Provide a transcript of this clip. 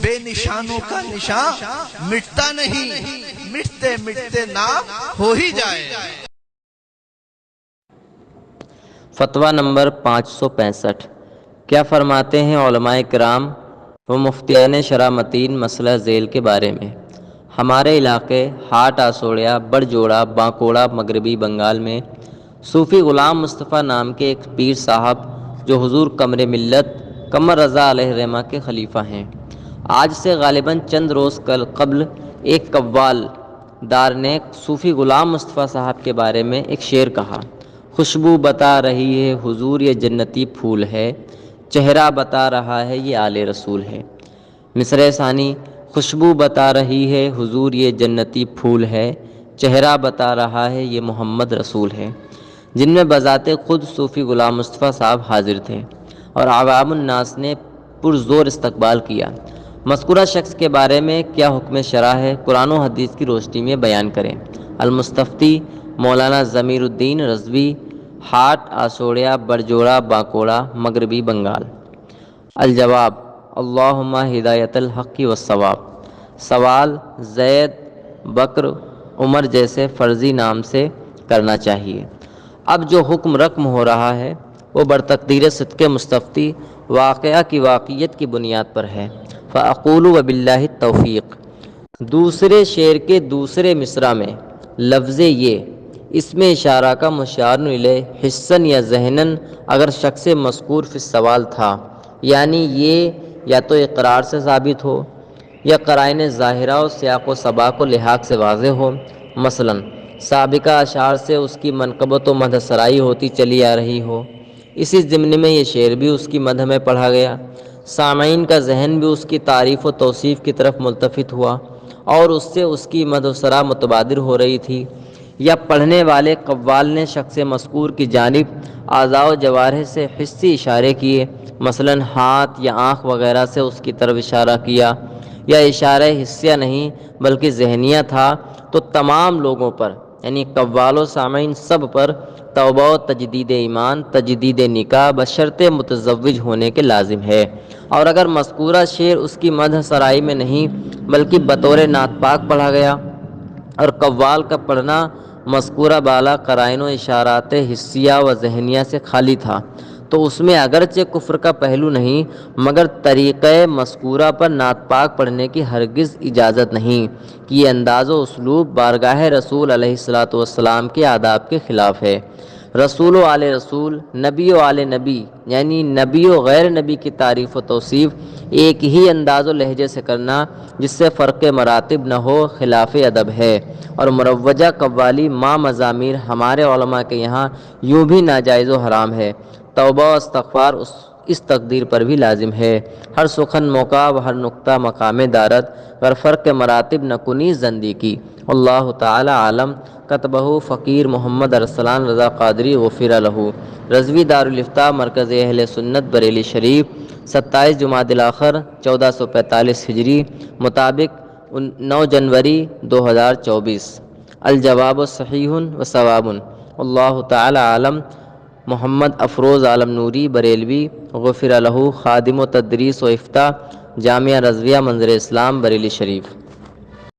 بے نشانوں کا نشان مٹتا نہیں، مٹتے مٹتے نام ہو ہی جائے۔ فتویٰ نمبر 565۔ کیا فرماتے ہیں علماء کرام و مفتیان شرع متین مسئلہ ذیل کے بارے میں؟ ہمارے علاقے ہاٹ آسوڑیا بڑجوڑا بانکوڑا مغربی بنگال میں صوفی غلام مصطفیٰ نام کے ایک پیر صاحب جو حضور قمر ملت قمر رضا علیہ الرحمہ کے خلیفہ ہیں، آج سے غالباً چند روز قبل ایک قوال دار نے صوفی غلام مصطفیٰ صاحب کے بارے میں ایک شعر کہا: خوشبو بتا رہی ہے حضور یہ جنتی پھول ہے، چہرہ بتا رہا ہے یہ آل رسول ہے۔ مصرع ثانی: خوشبو بتا رہی ہے حضور یہ جنتی پھول ہے، چہرہ بتا رہا ہے یہ محمد رسول ہے، جن میں بذات خود صوفی غلام مصطفیٰ صاحب حاضر تھے اور عوام الناس نے پرزور استقبال کیا۔ مذکورہ شخص کے بارے میں کیا حکم شرع ہے، قرآن و حدیث کی روشنی میں بیان کریں۔ المستفتی مولانا ضمیر الدین رضوی، ہاٹ آسوڑیا بڑجوڑا بانکوڑا مغربی بنگال۔ الجواب: اللہم ہدایت الحق والصواب۔ سوال: زید، بکر، عمر جیسے فرضی نام سے کرنا چاہیے۔ اب جو حکم رقم ہو رہا ہے وہ برتقدیر صدق مستفتی واقعہ کی واقعیت کی بنیاد پر ہے۔ فَأَقُولُ وَبِاللَّهِ التَّوْفِيقُ۔ دوسرے شعر کے دوسرے مصرع میں لفظ یہ اس میں اشارہ کا مشار الیہ حسن یا ذہناً اگر شخص مذکور فی السوال تھا، یعنی یہ یا تو اقرار سے ثابت ہو یا قرائن ظاہرہ و سیاق و سباق و لحاق سے واضح ہو، مثلاً سابقہ اشعار سے اس کی منقبت و مدح سرائی ہوتی چلی آ رہی ہو، اسی ضمن میں یہ شعر بھی اس کی مدح میں پڑھا گیا، سامعین کا ذہن بھی اس کی تعریف و توصیف کی طرف ملتفت ہوا اور اس سے اس کی مدح و ثنا متبادر ہو رہی تھی، یا پڑھنے والے قوال نے شخص مذکور کی جانب اعضاء و جوارح سے حسی اشارے کیے، مثلاً ہاتھ یا آنکھ وغیرہ سے اس کی طرف اشارہ کیا، یا اشارہ حسیہ نہیں بلکہ ذہنیہ تھا، تو تمام لوگوں پر یعنی قوال و سامعین سب پر توبہ و تجدید ایمان، تجدید نکاح بشرط متزوج ہونے کے لازم ہے۔ اور اگر مذکورہ شعر اس کی مدح سرائی میں نہیں بلکہ بطور نعت پاک پڑھا گیا اور قوال کا پڑھنا مذکورہ بالا قرائن و اشارات حسیہ و ذہنیہ سے خالی تھا، تو اس میں اگرچہ کفر کا پہلو نہیں مگر طریقہ مذکورہ پر نعت پاک پڑھنے کی ہرگز اجازت نہیں کہ یہ انداز و اسلوب بارگاہ رسول علیہ الصلوۃ والسلام کے آداب کے خلاف ہے۔ رسول و آل رسول، نبی و آل نبی یعنی نبی و غیر نبی کی تعریف و توصیف ایک ہی انداز و لہجے سے کرنا جس سے فرق مراتب نہ ہو خلاف ادب ہے، اور مروجہ قوالی ما مضامیر ہمارے علماء کے یہاں یوں بھی ناجائز و حرام ہے۔ توبہ و استغفار اس تقدیر پر بھی لازم ہے۔ ہر سخن موقع و ہر نقطہ مقام دارت، گر فرق مراتب نہ کنی زندگی۔ اللہ تعالی عالم۔ کتبہ فقیر محمد ارسلان رضا قادری غفر لہ۔ رضوی دارالافتاء مرکز اہل سنت بریلی شریف، 27 جمادی الاخر 1445 ہجری مطابق 9 جنوری 2024۔ الجواب صحیح و صواب۔ اللہ تعالی عالم۔ محمد افروز عالم نوری بریلوی غفر لہ، خادم و تدریس و افتاء، جامعہ رضویہ منظر اسلام بریلی شریف۔